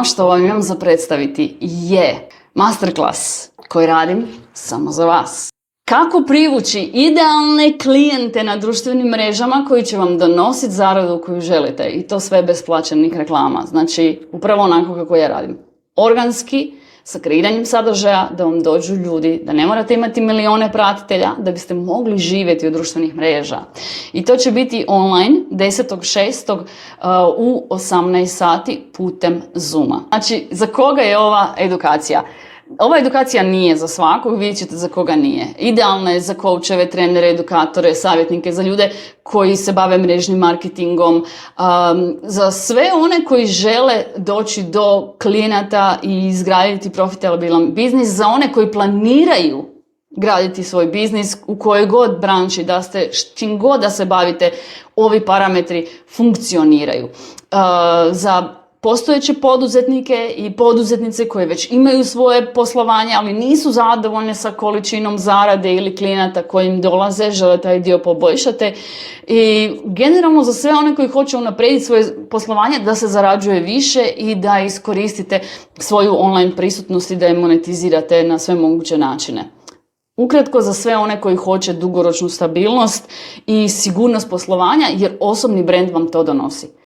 Što vam imam za predstaviti je masterclass koji radim samo za vas. Kako privući idealne klijente na društvenim mrežama koji će vam donositi zaradu koju želite i to sve bez plaćenih reklama. Znači, upravo onako kako ja radim. Organski, sa kreiranjem sadržaja, da vam dođu ljudi, da ne morate imati milijone pratitelja, da biste mogli živjeti od društvenih mreža. I to će biti online 10.6. U 18 sati putem Zooma. Znači, za koga je ova edukacija? Ova edukacija nije za svakog, vidjet ćete za koga nije. Idealna je za coacheve, trenere, edukatore, savjetnike, za ljude koji se bave mrežnim marketingom, za sve one koji žele doći do klijenata i izgraditi profitabilan biznis, za one koji planiraju graditi svoj biznis u kojoj god branši da ste, čim god da se bavite, ovi parametri funkcioniraju. Za postojeće poduzetnike i poduzetnice koje već imaju svoje poslovanje, ali nisu zadovoljne sa količinom zarade ili klijenata koji im dolaze, žele taj dio poboljšati. I generalno za sve one koji hoće unaprijediti svoje poslovanje da se zarađuje više i da iskoristite svoju online prisutnost i da je monetizirate na sve moguće načine. Ukratko, za sve one koji hoće dugoročnu stabilnost i sigurnost poslovanja, jer osobni brand vam to donosi.